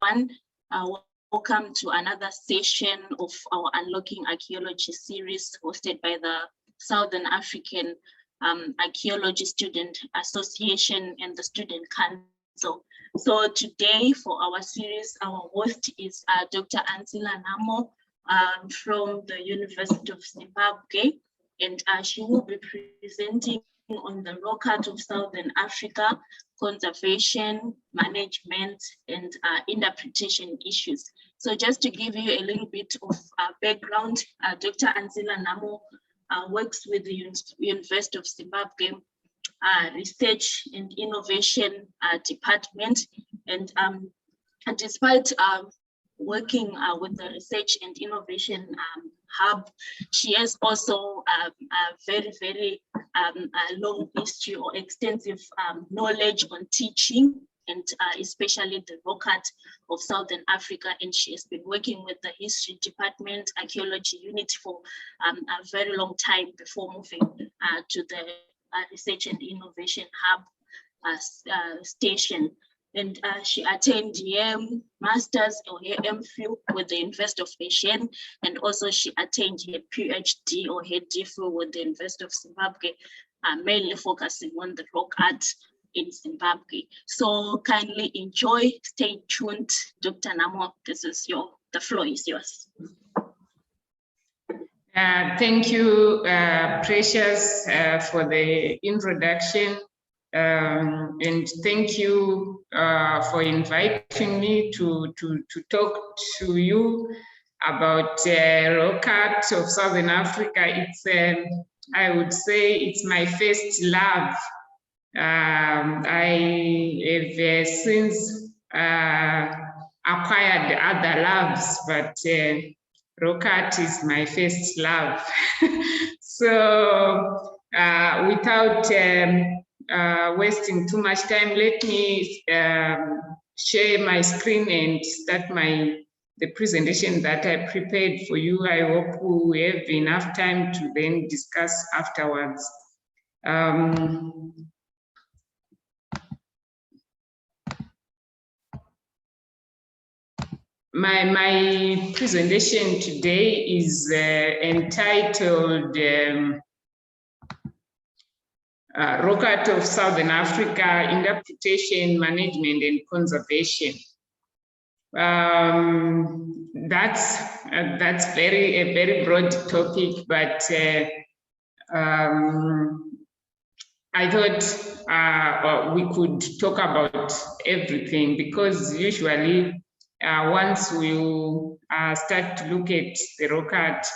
everyone. Welcome to another session of our Unlocking Archaeology series hosted by the Southern African Archaeology Student Association and the Student Council. So today for our series, our host is Dr. Ancila Nhamo from the University of Zimbabwe, and she will be presenting on the rock art of Southern Africa, conservation, management, and interpretation issues. So just to give you a little bit of background, Dr. Ancila Nhamo works with the University of Zimbabwe Research and Innovation Department, and despite working with the Research and Innovation Hub, she has also a very long history or extensive knowledge on teaching, and especially the rock art of Southern Africa. And she has been working with the History Department, Archaeology Unit for a very long time before moving to the Research and Innovation Hub station. And she attained her master's or her MPhil with the University of Bergen, and also she attained her PhD or her DPhil with the University of Zimbabwe, mainly focusing on the rock art in Zimbabwe. So kindly enjoy, stay tuned. Dr. Nhamo, the floor is yours. Thank you, Precious, for the introduction. And thank you for inviting me to talk to you about rock art of Southern Africa. It's, I would say, it's my first love. I have since acquired other loves, but rock art is my first love. So without wasting too much time, let me share my screen and start the presentation that I prepared for you. I hope we have enough time to then discuss afterwards. My presentation today is entitled Rock Art of Southern Africa, Interpretation, Management, and Conservation. That's a very broad topic, but I thought we could talk about everything, because usually once you start to look at the rock art,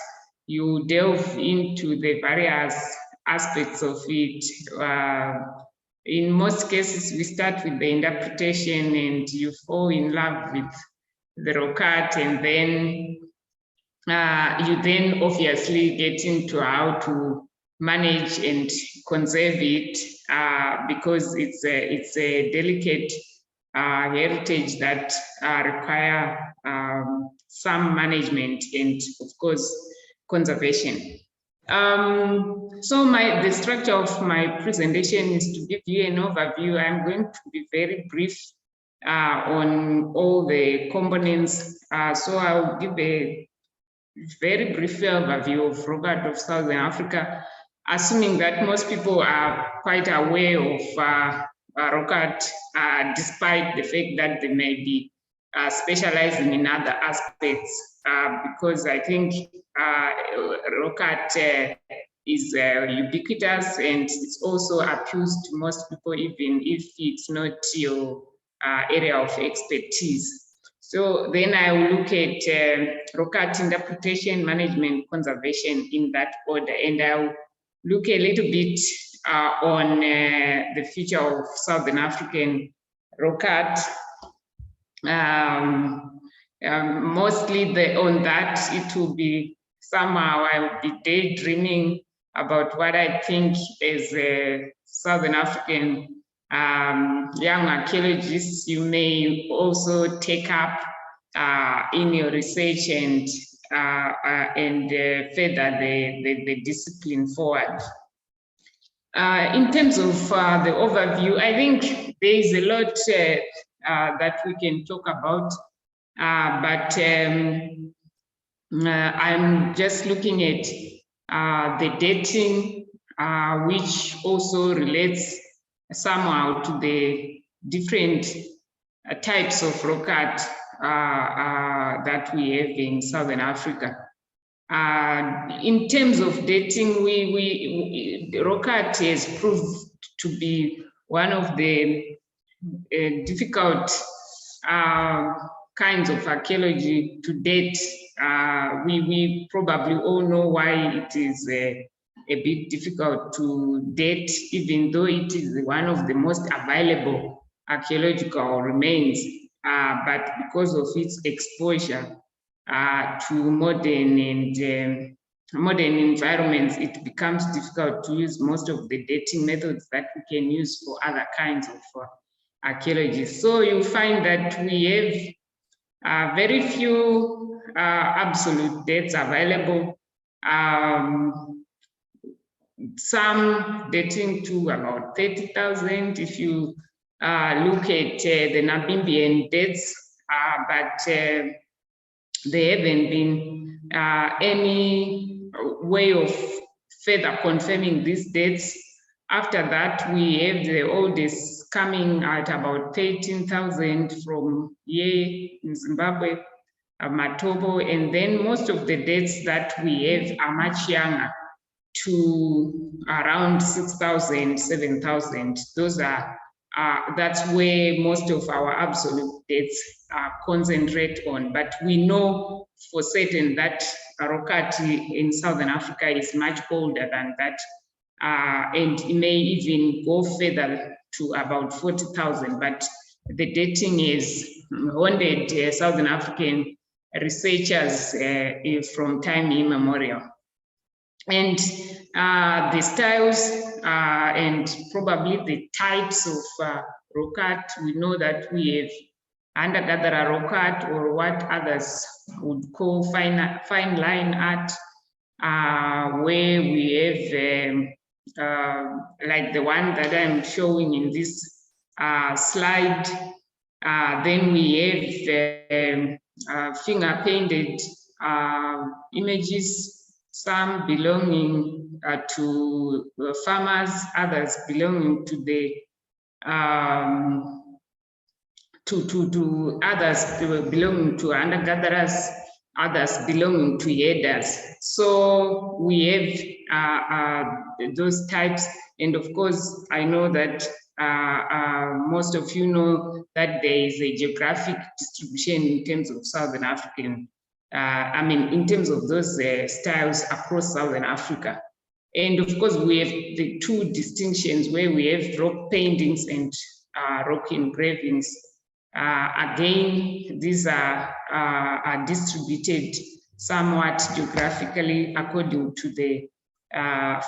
you delve into the various aspects of it. In most cases, we start with the interpretation and you fall in love with the rock art, and then you then obviously get into how to manage and conserve it, because it's a delicate heritage that require some management and, of course, conservation. So the structure of my presentation is to give you an overview. I'm going to be very brief on all the components. So I'll give a very brief overview of rock art of Southern Africa, assuming that most people are quite aware of rock art, despite the fact that they may be specializing in other aspects, because I think rock art is ubiquitous, and it also appeals to most people, even if it's not your area of expertise. So then I will look at rock art interpretation, management, conservation in that order, and I'll look a little bit on the future of Southern African rock art. Mostly on that, it will be somehow I will be daydreaming about what I think as a Southern African young archaeologists you may also take up in your research and further the discipline forward. In terms of the overview, I think there is a lot that we can talk about. but I'm just looking at the dating, which also relates somehow to the different types of rock art that we have in Southern Africa. In terms of dating, rock art has proved to be one of the difficult kinds of archaeology to date. We probably all know why it is a bit difficult to date, even though it is one of the most available archaeological remains, but because of its exposure to modern environments, it becomes difficult to use most of the dating methods that we can use for other kinds of archaeology. So you find that we have very few absolute dates available. Some dating to about 30,000 if you look at the Namibian dates, but there haven't been any way of further confirming these dates. After that, we have the oldest coming at about 13,000 from here in Zimbabwe, Matobo, and then most of the dates that we have are much younger, to around 6,000, 7,000. Those are that's where most of our absolute dates concentrate on. But we know for certain that rock art in Southern Africa is much older than that, and it may even go further to about 40,000. But the dating is haunted Southern African researchers from time immemorial. And the styles and probably the types of rock art, we know that we have hunter-gatherer rock art, or what others would call fine line art, where we have like the one that I'm showing in this slide. Then we have finger painted images, some belonging to farmers, others belonging to the others belonging to hunter-gatherers, others belonging to herders. So we have those types, and of course, I know that most of you know that there is a geographic distribution in terms of Southern African. In terms of those styles across Southern Africa. And of course, we have the two distinctions where we have rock paintings and rock engravings. Again, these are distributed somewhat geographically according to the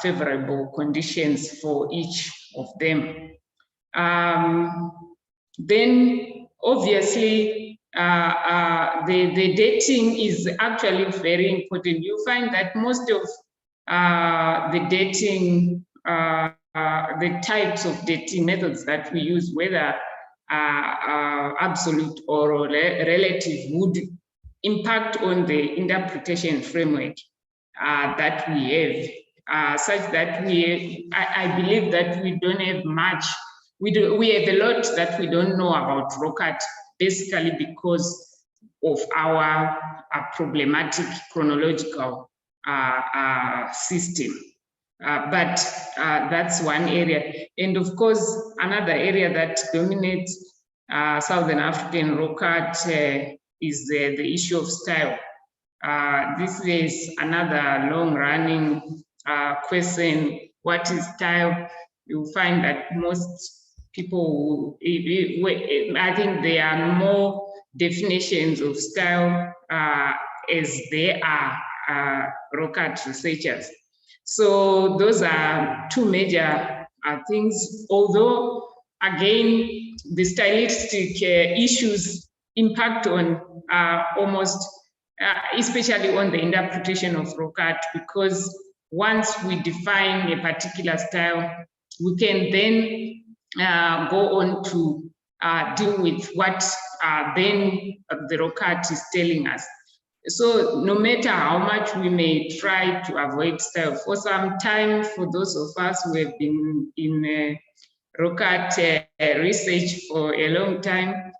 favorable conditions for each of them. Then, obviously, the dating is actually very important. You find that most of the dating, the types of dating methods that we use, whether absolute or relative, would impact on the interpretation framework that we have, such that I believe that we don't have much. We have a lot that we don't know about rock art, basically because of our problematic chronological system. But that's one area. And of course, another area that dominates Southern African rock art is the issue of style. This is another long-running question. What is style? You'll find that most people, I think there are more definitions of style as there are rock art researchers. So those are two major things, although again, the stylistic issues impact on almost, especially on the interpretation of rock art, because once we define a particular style, we can then go on to deal with what then the rock art is telling us. So no matter how much we may try to avoid style, for some time, for those of us who have been in rock art research for a long time,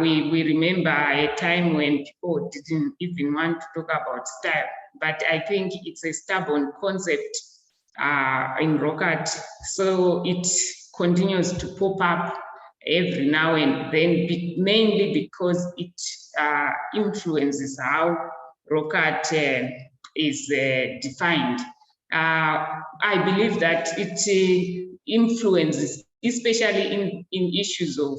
we remember a time when people didn't even want to talk about style. But I think it's a stubborn concept in rock art. So it continues to pop up every now and then, mainly because it influences how rock art is defined. I believe that it influences, especially in issues of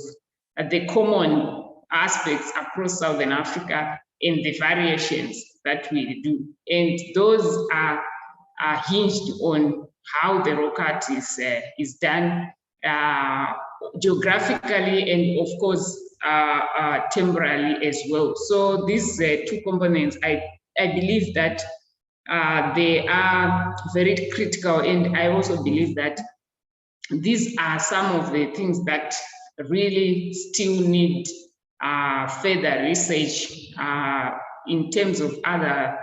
the common aspects across Southern Africa and the variations that we do. And those are hinged on how the rock art is done geographically and of course temporally as well. So these two components, I believe that they are very critical, and I also believe that these are some of the things that really still need further research in terms of other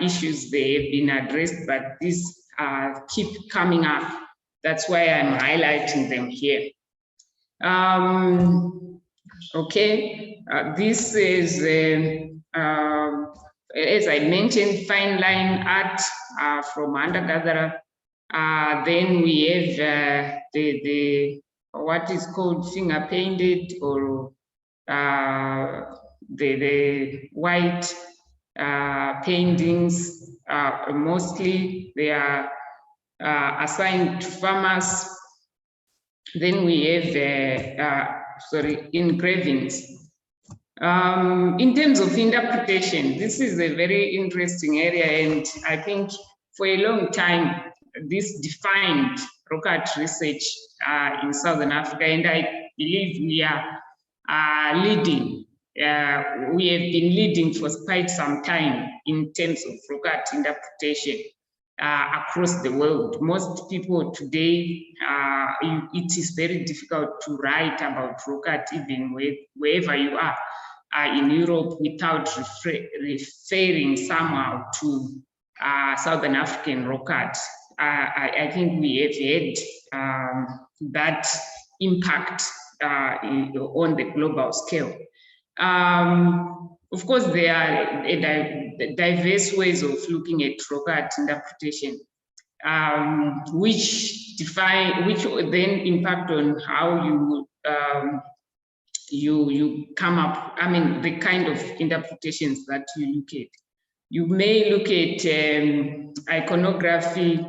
issues. They have been addressed, but these keep coming up. That's why I'm highlighting them here. Okay, this is, as I mentioned, fine line art from hunter-gatherer. Then we have the what is called finger painted, or the white paintings. Mostly they are assigned to farmers. Then we have engravings. In terms of interpretation, this is a very interesting area, and I think for a long time this defined rock art research in Southern Africa, and I believe we are leading. We have been leading for quite some time in terms of rock art interpretation across the world. Most people today, it is very difficult to write about rock art even wherever you are in Europe without referring somehow to Southern African rock art. I think we have had that impact on the global scale. Of course, there are diverse ways of looking at rock art interpretation, which then impact on how you come up. I mean, the kind of interpretations that you look at. You may look at iconography.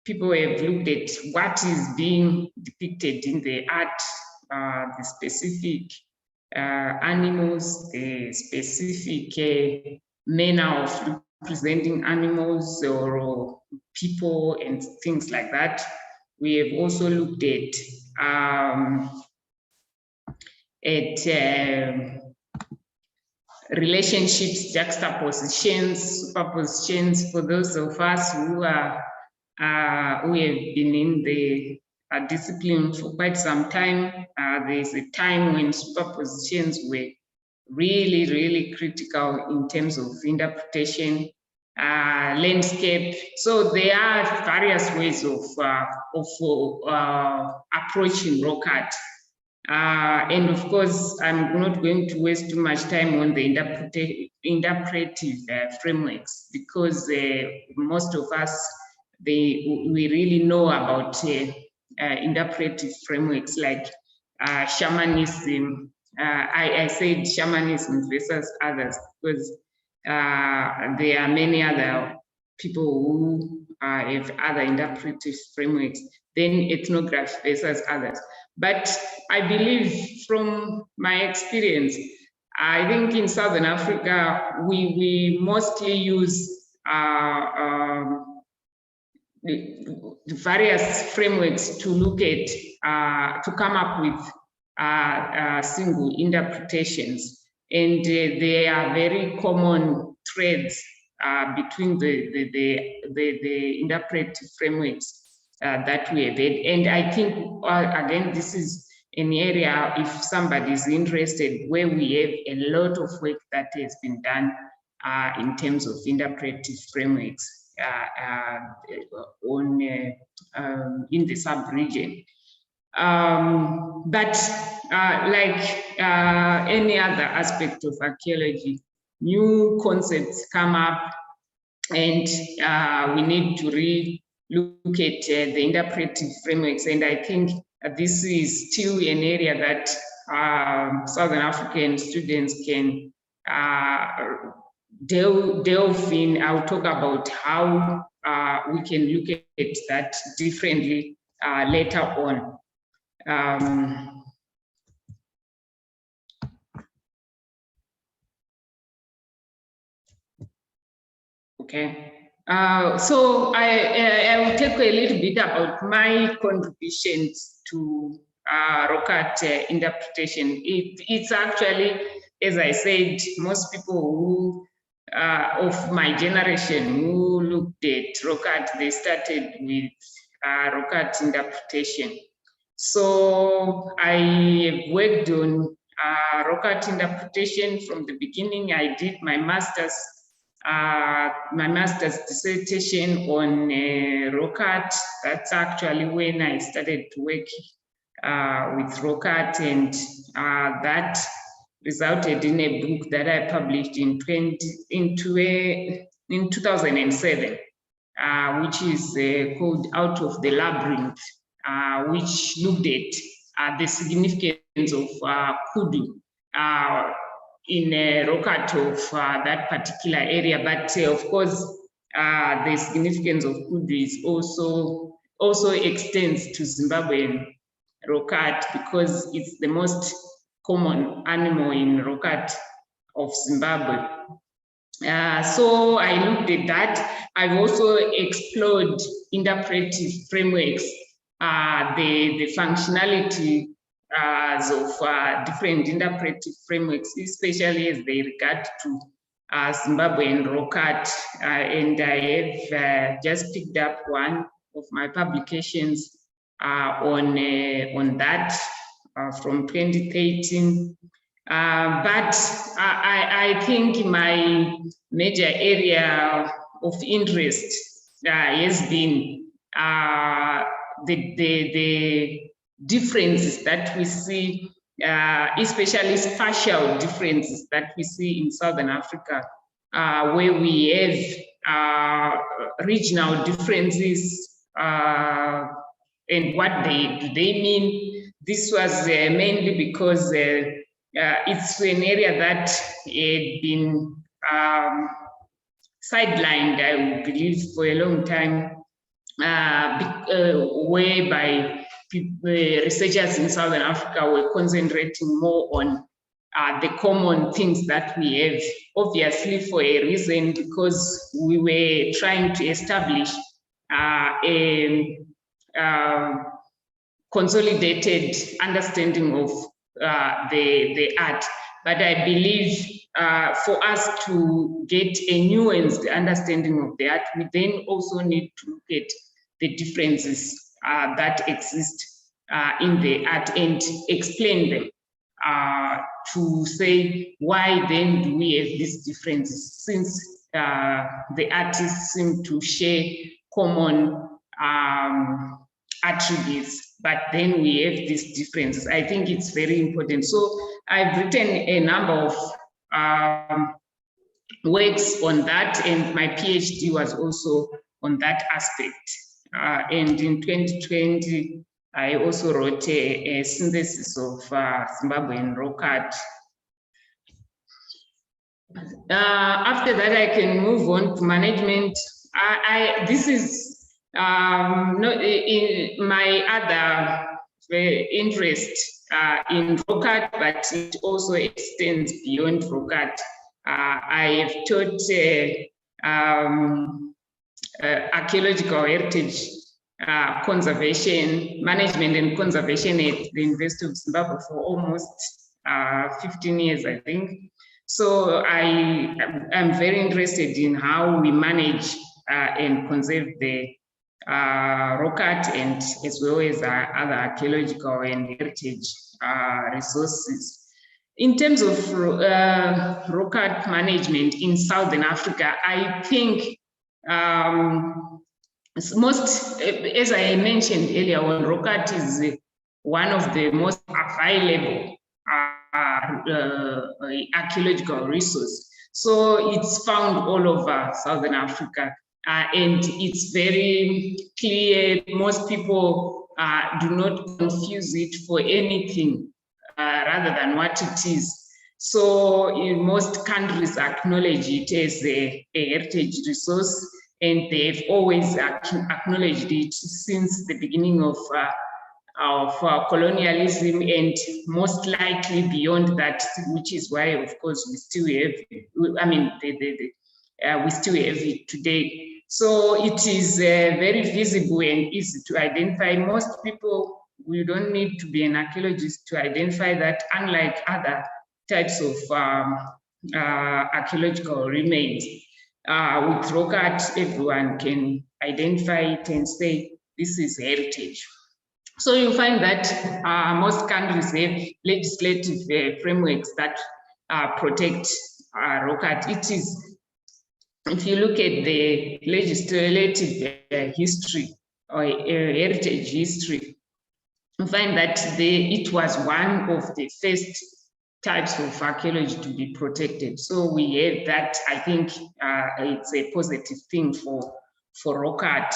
People have looked at what is being depicted in the art, the specific animals, the specific manner of representing animals or people and things like that. We have also looked at relationships, juxtapositions, superpositions. For those of us who have been in the discipline for quite some time, there's a time when superpositions were really, really critical in terms of interpretation, landscape. So there are various ways of approaching rock art. And of course, I'm not going to waste too much time on the interpretive frameworks, because most of us, we really know about interpretive frameworks like shamanism. I said shamanism versus others because there are many other people who have other interpretive frameworks, then ethnography versus others. But I believe from my experience, I think in Southern Africa, we mostly use the various frameworks to look at, to come up with single interpretations. And there are very common threads between the interpretive frameworks that we have had. And I think, again, this is an area, if somebody is interested, where we have a lot of work that has been done in terms of interpretive frameworks in the sub-region. But like any other aspect of archaeology, new concepts come up, and we need to look at the interpretive frameworks. And I think this is still an area that Southern African students can delve in. I'll talk about how we can look at that differently later on. Okay. So I will talk a little bit about my contributions to rock art interpretation. It's actually, as I said, most people who of my generation who looked at rock art, they started with rock art interpretation. So I worked on rock art interpretation from the beginning. I did my master's dissertation on rock art. That's actually when I started to work with rock art, and that resulted in a book that I published in 2007, which is called Out of the Labyrinth, which looked at the significance of kudu in rock art of that particular area. But of course, the significance of kudu is also extends to Zimbabwean rock art, because it's the most common animal in rock art of Zimbabwe. So I looked at that. I've also explored interpretive frameworks, the functionality of different interpretive frameworks, especially as they regard to Zimbabwean rock art. And I have just picked up one of my publications on that from 2013. But I think my major area of interest has been the differences that we see, especially spatial differences that we see in Southern Africa, where we have regional differences, and what do they mean. This was mainly because it's an area that had been sidelined, I believe, for a long time, whereby researchers in Southern Africa were concentrating more on the common things that we have, obviously for a reason, because we were trying to establish a consolidated understanding of the art. But I believe for us to get a nuanced understanding of the art, we then also need to look at the differences that exist in the art and explain them, to say why then do we have these differences, since the artists seem to share common attributes, but then we have these differences. I think it's very important. So I've written a number of works on that, and my PhD was also on that aspect. And in 2020, I also wrote a synthesis of Zimbabwean rock art. After that, I can move on to management. This is my other interest in rock art, but it also extends beyond rock art. I have taught archaeological heritage conservation, management and conservation at the University of Zimbabwe for almost 15 years, I think. So I am very interested in how we manage and conserve the rock art and as well as other archaeological and heritage resources. In terms of rock art management in Southern Africa, I think most, as I mentioned earlier on, rock art is one of the most available archaeological resources. So it's found all over Southern Africa, and it's very clear. Most people do not confuse it for anything rather than what it is. So in most countries acknowledge it as a heritage resource, and they've always acknowledged it since the beginning of colonialism, and most likely beyond that, which is why, of course, we still have, I mean, we still have it today. So it is very visible and easy to identify. Most people, we don't need to be an archaeologist to identify that, unlike other types of archaeological remains. With rock art, everyone can identify it and say, this is heritage. So you find that most countries have legislative frameworks that protect rock art. It is, if you look at the legislative history or heritage history, you find that it was one of the first types of archaeology to be protected. So we have that. I think it's a positive thing for rock art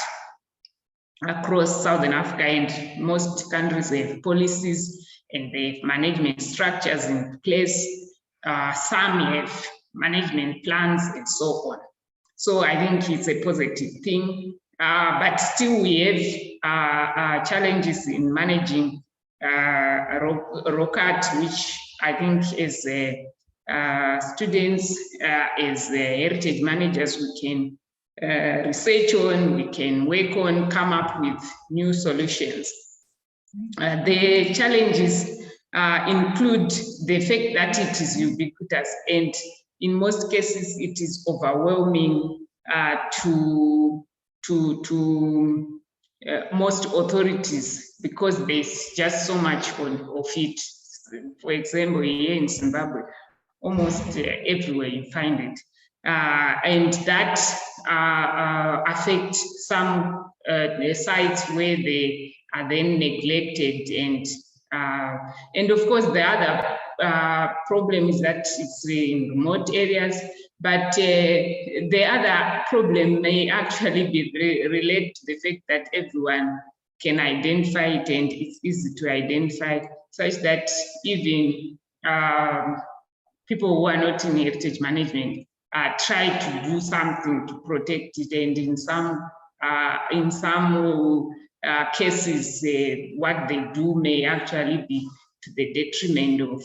across Southern Africa, and most countries have policies and they have management structures in place. Some have management plans and so on. So I think it's a positive thing, but still we have challenges in managing rock art, which I think as students, as heritage managers, we can research on, we can work on, come up with new solutions. The challenges include the fact that it is ubiquitous, and in most cases it is overwhelming to most authorities, because there's just so much of it. For example, here in Zimbabwe, almost everywhere you find it. And that affects some the sites where they are then neglected, and of course the other problem is that it's in remote areas. But the other problem may actually be related to the fact that everyone can identify it, and it's easy to identify, such that even people who are not in heritage management try to do something to protect it, and in some cases, what they do may actually be to the detriment of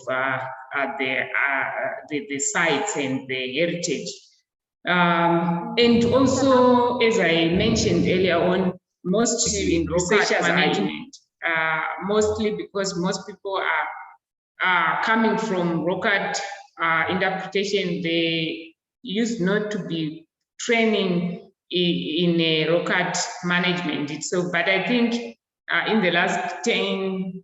the sites and the heritage. And also, as I mentioned earlier on, most in researchers management, mostly because most people are coming from rock art interpretation, they used not to be training in a rock art management itself. But I think in the last 10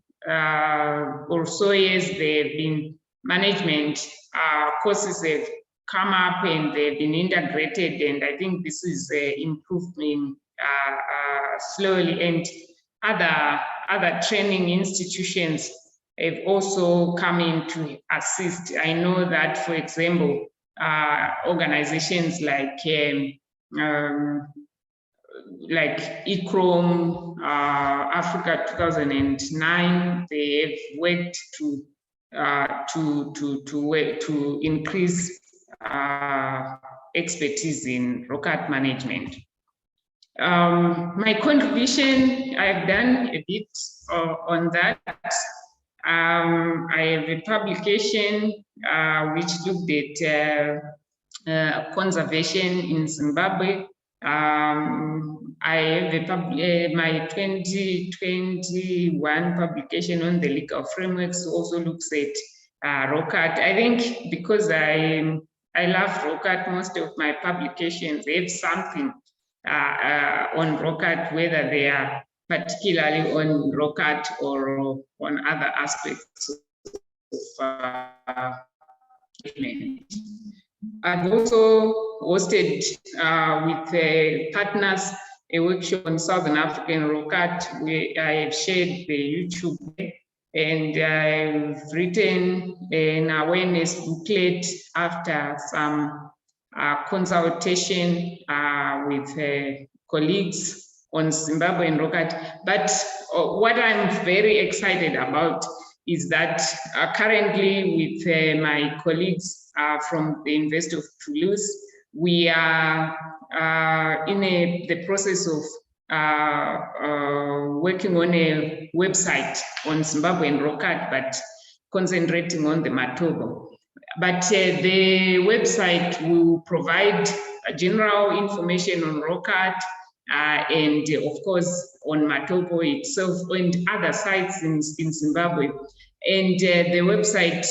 or so years, there have been management courses have come up and they've been integrated, and I think this is improving slowly. And other training institutions have also come in to assist. I know that, for example, organizations like ICROM, Africa 2009, they have worked to increase expertise in rock art management. My contribution, I've done a bit on that. I have a publication which looked at conservation in Zimbabwe. I have my 2021 publication on the legal frameworks also looks at rock art. I think because I love rock art, most of my publications have something on rock art, whether they are particularly on rock art or on other aspects of I've also hosted with partners a workshop on Southern African rock art, where I have shared the YouTube, and I've written an awareness booklet after some consultation with colleagues on Zimbabwean rock art. But what I'm very excited about is that currently with my colleagues from the University of Toulouse, we are in the process of working on a website on Zimbabwean rock art, but concentrating on the Matobo. But the website will provide general information on rock art and of course on Matobo itself and other sites in Zimbabwe. And the website,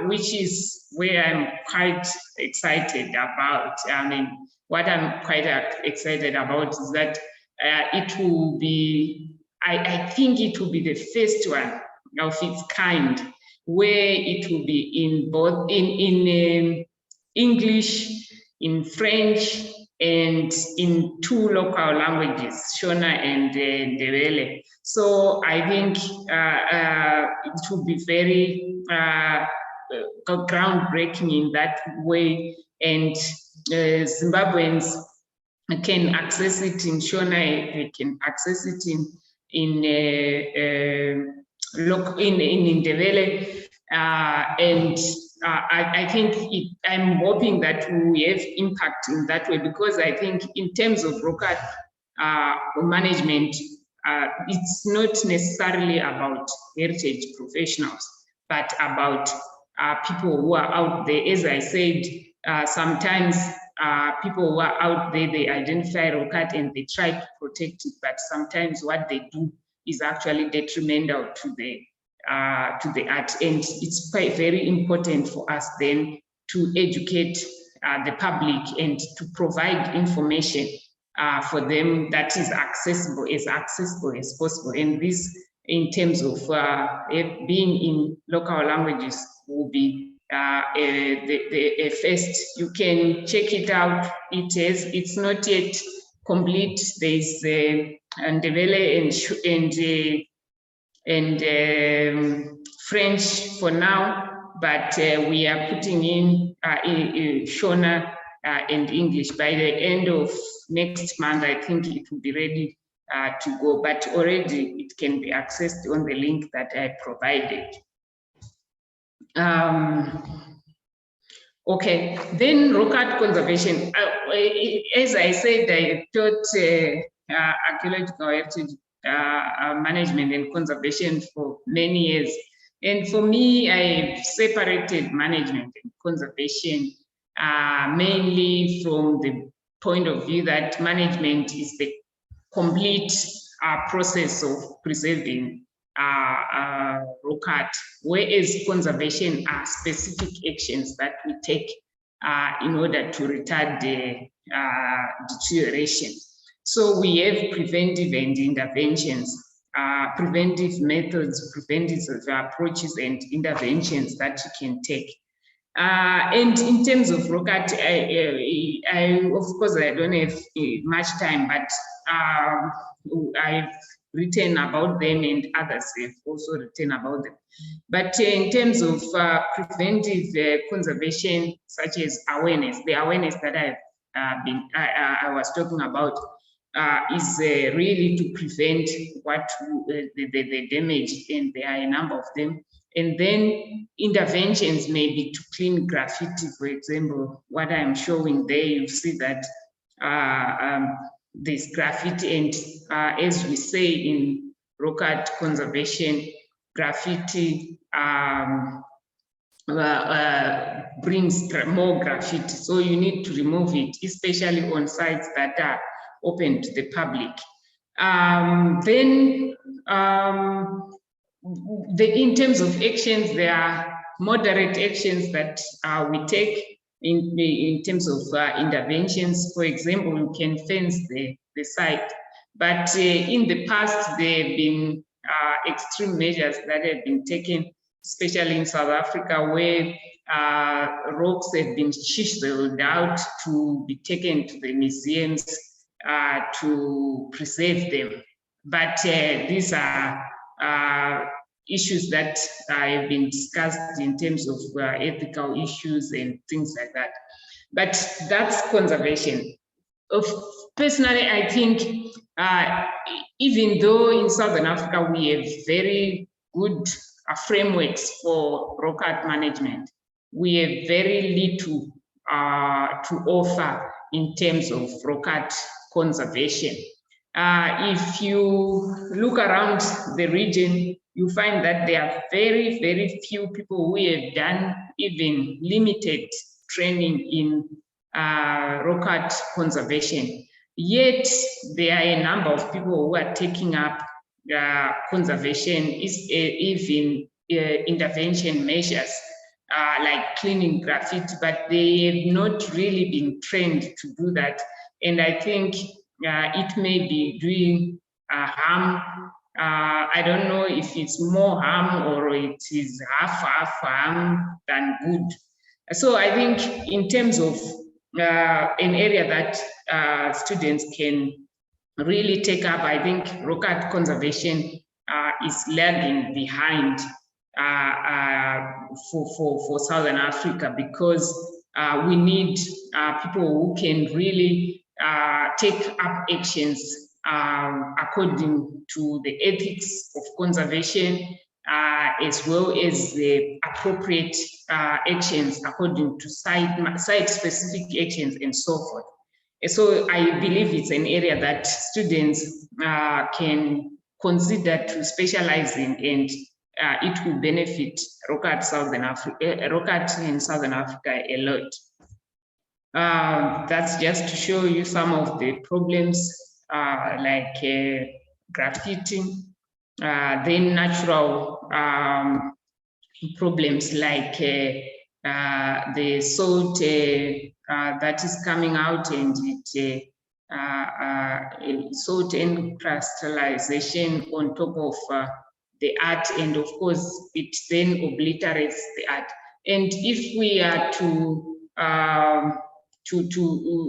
which is where I'm quite excited about, I mean, what I'm quite excited about is that it will be, I think it will be the first one of its kind, where it will be in both in English, in French, and in 2 local languages, Shona and Ndebele. So I think it will be very groundbreaking in that way, and Zimbabweans can access it in Shona, they can access it in Ndebele, and I think I'm hoping that we have impact in that way, because I think in terms of rock art management, it's not necessarily about heritage professionals, but about people who are out there. As I said, sometimes people who are out there, they identify rock art and they try to protect it, but sometimes what they do is actually detrimental to the art, and it's quite very important for us then to educate the public and to provide information for them that is accessible as possible. And this, in terms of being in local languages, will be the first. You can check it out. It's not yet complete. There's Ndebele and French for now, but we are putting in Shona and English. By the end of next month, I think it will be ready to go, but already it can be accessed on the link that I provided. Okay, then rock art conservation. As I said, I taught archaeological heritage management and conservation for many years. And for me, I separated management and conservation mainly from the point of view that management is the complete process of preserving rock art, whereas conservation are specific actions that we take in order to retard the deterioration. So we have preventive and interventions, preventive methods, preventive approaches and interventions that you can take. And in terms of rock art, I of course I don't have much time, but I've written about them and others have also written about them. But in terms of preventive conservation, such as awareness, the awareness that I was talking about is really to prevent what the damage, and there are a number of them. And then interventions may be to clean graffiti, for example. What I'm showing there, you see that there's graffiti, and as we say in rock art conservation, graffiti brings more graffiti, so you need to remove it, especially on sites that are open to the public. In terms of actions, there are moderate actions that we take. in terms of interventions. For example, you can fence the site. But in the past, there have been extreme measures that have been taken, especially in South Africa, where rocks have been chiseled out to be taken to the museums to preserve them. But these are issues that have been discussed in terms of ethical issues and things like that. But that's conservation. Personally, I think even though in Southern Africa we have very good frameworks for rock art management, we have very little to offer in terms of rock art conservation. If you look around the region, you find that there are very, very few people who have done even limited training in rock art conservation. Yet there are a number of people who are taking up conservation, even intervention measures like cleaning graffiti, but they have not really been trained to do that. And I think it may be doing harm. I don't know if it's more harm or it is half harm than good. So I think in terms of an area that students can really take up, I think rock art conservation is lagging behind for Southern Africa, because we need people who can really take up actions according to the ethics of conservation, as well as the appropriate actions according to site-specific actions and so forth. So I believe it's an area that students can consider to specialize in, and it will benefit rock art in Southern Africa a lot. That's just to show you some of the problems like graffiti, then natural problems like the salt that is coming out, and salt and crystallization on top of the art, and of course it then obliterates the art. And if we are to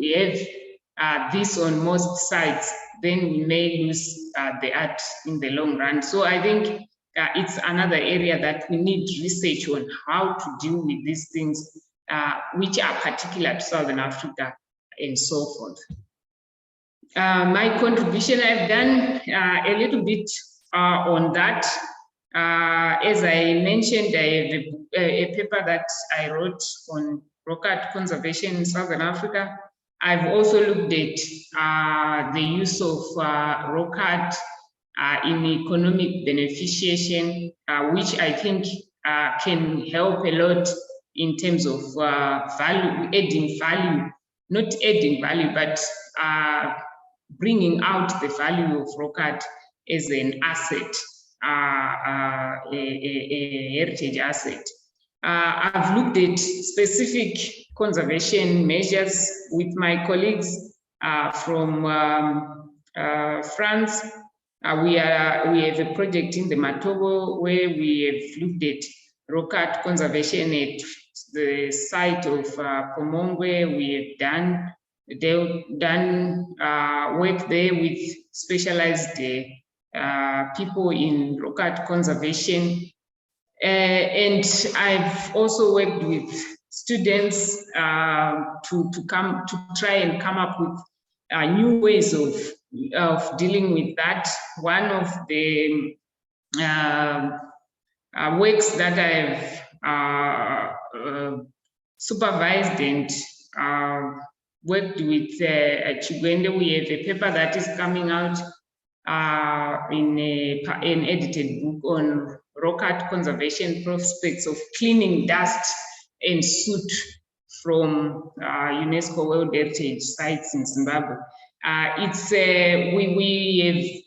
have this on most sites, then we may lose the art in the long run. So I think it's another area that we need research on how to deal with these things, which are particular to Southern Africa and so forth. My contribution, I've done a little bit on that. As I mentioned, I have a paper that I wrote on rock art conservation in Southern Africa. I've also looked at the use of rock art in economic beneficiation, which I think can help a lot in terms of adding value, not adding value, but bringing out the value of rock art as an asset, a heritage asset. I've looked at specific conservation measures with my colleagues from France. We have a project in the Matobo where we have looked at rock art conservation at the site of Pomongwe. We have done work there with specialized people in rock art conservation. And I've also worked with students to try and come up with new ways of dealing with that. One of the works that I've supervised and worked with Chigwende, we have a paper that is coming out in an edited book on rock art conservation prospects of cleaning dust and soot from UNESCO World Heritage Sites in Zimbabwe. We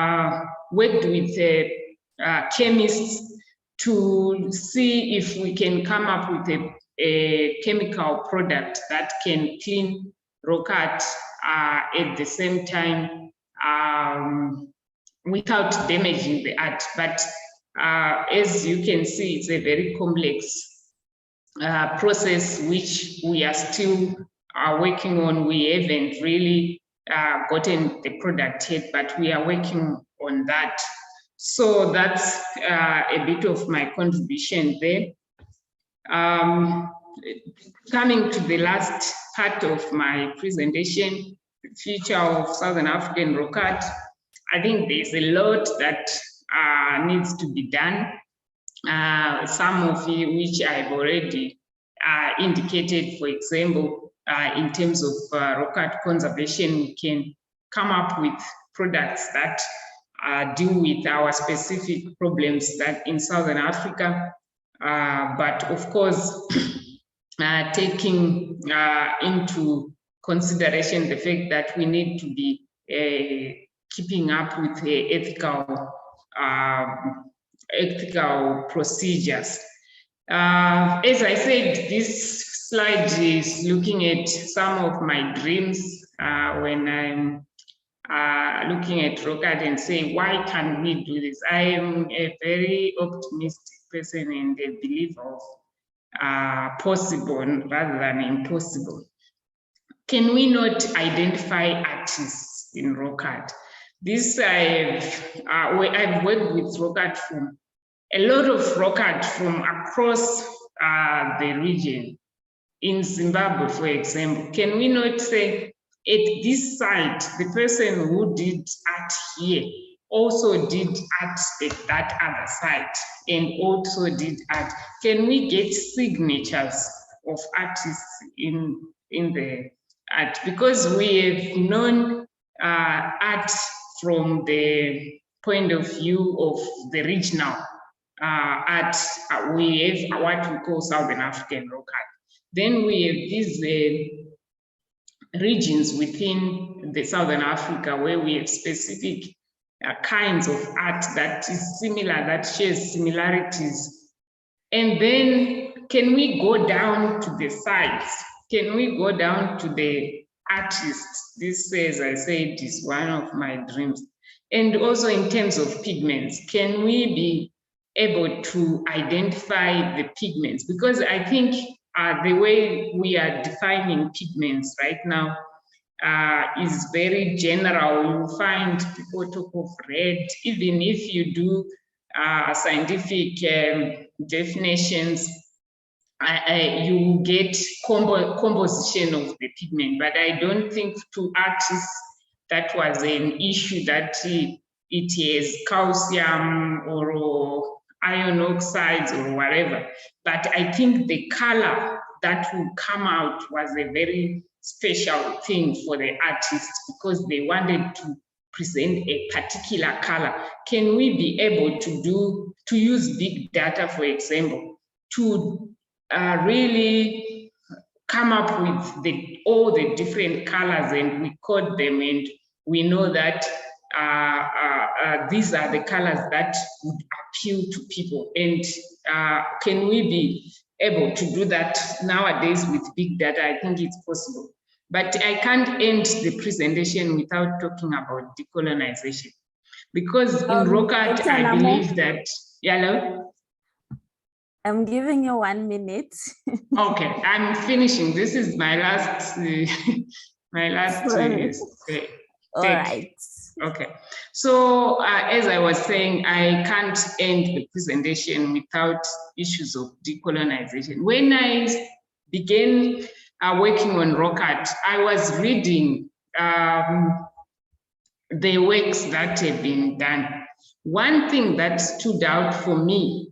have worked with chemists to see if we can come up with a chemical product that can clean rock art at the same time without damaging the art. But as you can see, it's a very complex process which we are still working on. We haven't really gotten the product yet, but we are working on that. So that's a bit of my contribution there. Coming to the last part of my presentation, the future of Southern African rock art, I think there's a lot that needs to be done. Some of which I've already indicated. For example, in terms of rock art conservation, we can come up with products that deal with our specific problems that in Southern Africa. But of course, taking into consideration the fact that we need to be keeping up with the ethical procedures. As I said, this slide is looking at some of my dreams when I'm looking at rock art and saying, why can't we do this? I am a very optimistic person and a believer of possible rather than impossible. Can we not identify artists in rock art? This I've worked with rock art from a lot of rock art from across the region. In Zimbabwe, for example, can we not say at this site, the person who did art here also did art at that other site and also did art? Can we get signatures of artists in the art? Because we have known art from the point of view of the regional art. We have what we call Southern African rock art. Then we have these regions within the Southern Africa where we have specific kinds of art that is similar, that shares similarities. And then can we go down to the sites? Can we go down to the artists? This, as I said, is one of my dreams. And also in terms of pigments, can we be able to identify the pigments? Because I think the way we are defining pigments right now is very general. You find people talk of red. Even if you do scientific definitions, you get composition of the pigment. But I don't think to artists that was an issue that it has calcium or iron oxides or whatever. But I think the color that will come out was a very special thing for the artists because they wanted to present a particular color. Can we be able to use big data, for example, to really come up with all the different colors and we code them and we know that these are the colors that would appeal to people? And can we be able to do that nowadays with big data? I think it's possible. But I can't end the presentation without talking about decolonization. Because in rock art, I believe that, hello? I'm giving you 1 minute. Okay, I'm finishing. This is my last, All right. Okay, so as I was saying, I can't end the presentation without issues of decolonization. When I began working on rock art, I was reading the works that have been done. One thing that stood out for me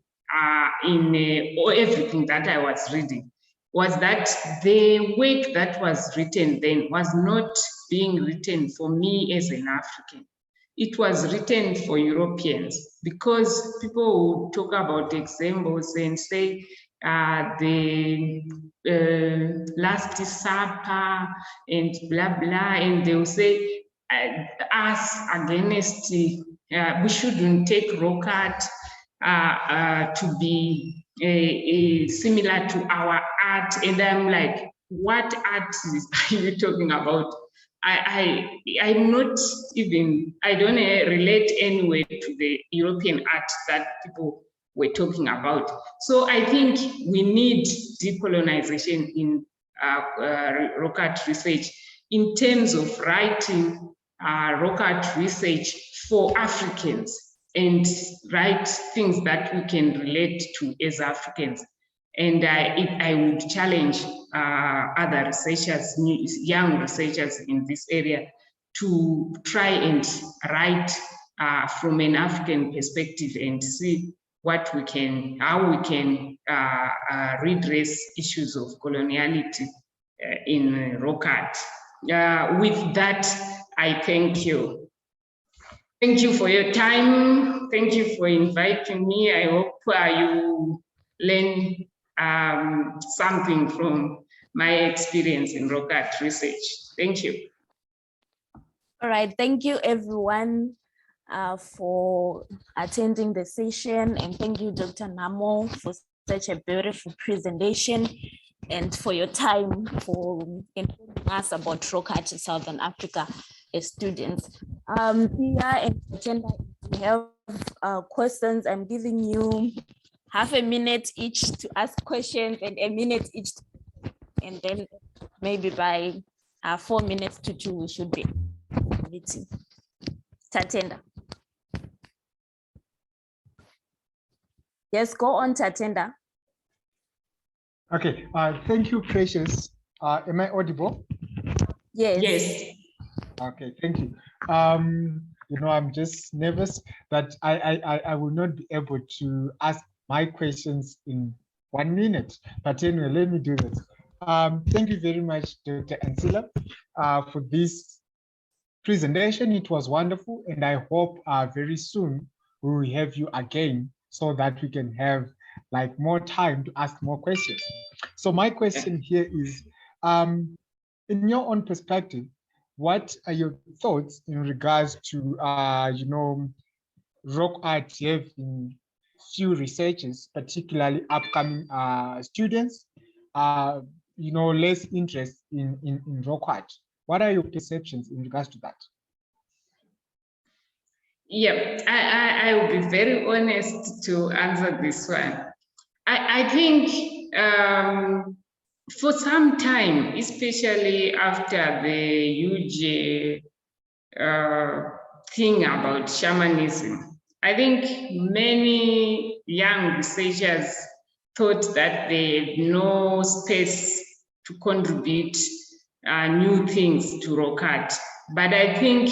in everything that I was reading was that the work that was written then was not being written for me as an African. It was written for Europeans because people would talk about examples and say the Last Supper and blah, blah, and they'll say us against, we shouldn't take rock art to be similar to our art, and I'm like, what art are you talking about? I'm not even, I don't relate anyway to the European art that people were talking about. So I think we need decolonization in rock art research in terms of writing rock art research for Africans and write things that we can relate to as Africans. And I would challenge other researchers, young researchers in this area, to try and write from an African perspective and see what we can, how we can redress issues of coloniality in rock art. With that, I thank you. Thank you for your time. Thank you for inviting me. I hope you learn something from my experience in rock art research. Thank you. All right, thank you everyone for attending the session, and thank you, Dr. Nhamo, for such a beautiful presentation and for your time for informing us about rock art in Southern Africa as students. Pia and Agenda, if you have questions, I'm giving you half a minute each to ask questions and a minute each, and then maybe by 4 minutes to 2 we should be meeting. Tatenda. Yes, go on, Tatenda. Okay, thank you, Precious. Am I audible? Yes. Yes. Okay, thank you. You know, I'm just nervous that I will not be able to ask my questions in 1 minute, but anyway, let me do this. Thank you very much, Dr. Ancila, for this presentation. It was wonderful, and I hope very soon we will have you again so that we can have like more time to ask more questions. So my question here is, in your own perspective, what are your thoughts in regards to, you know, rock art having few researchers, particularly upcoming students, you know, less interest in rock art? What are your perceptions in regards to that? Yeah, I will be very honest to answer this one. I think for some time, especially after the huge thing about shamanism, I think many young researchers thought that they had no space to contribute new things to rock art. But I think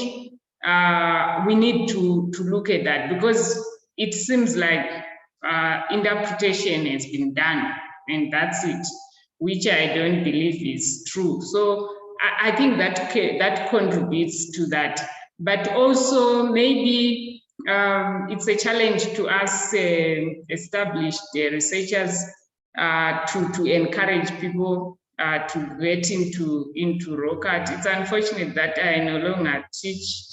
we need to look at that, because it seems like interpretation has been done and that's it, which I don't believe is true. So I think that contributes to that. But also maybe it's a challenge to us established researchers to encourage people to get into rock art. It's unfortunate that I no longer teach.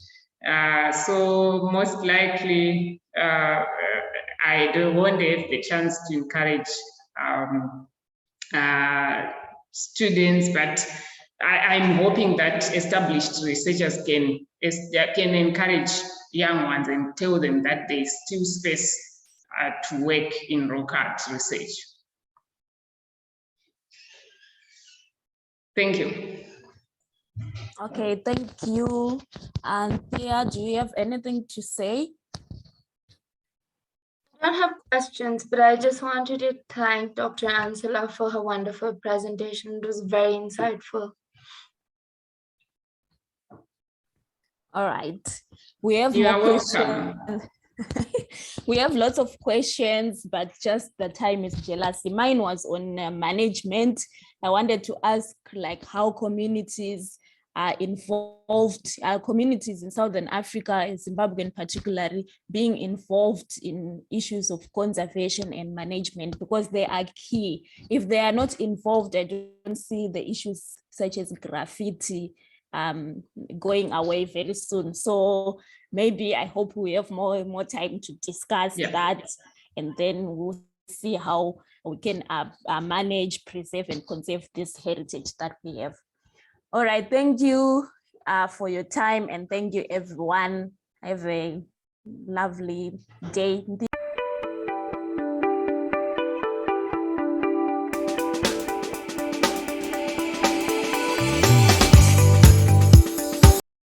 So most likely I won't have the chance to encourage students, but I'm hoping that established researchers can encourage young ones and tell them that there's still space to work in rock art research. Thank you. Okay, thank you. And Pia, do you have anything to say? I don't have questions, but I just wanted to thank Dr. Ancila for her wonderful presentation. It was very insightful. All right, we have You more are questions. welcome. We have lots of questions, but just the time is jealousy. Mine was on management. I wanted to ask like how communities are involved, communities in Southern Africa and Zimbabwe in particularly, being involved in issues of conservation and management, because they are key. If they are not involved, I don't see the issues such as graffiti going away very soon. So maybe I hope we have more time to discuss that, and then we'll see how we can manage, preserve, and conserve this heritage that we have. All right, thank you for your time, and thank you everyone. Have a lovely day.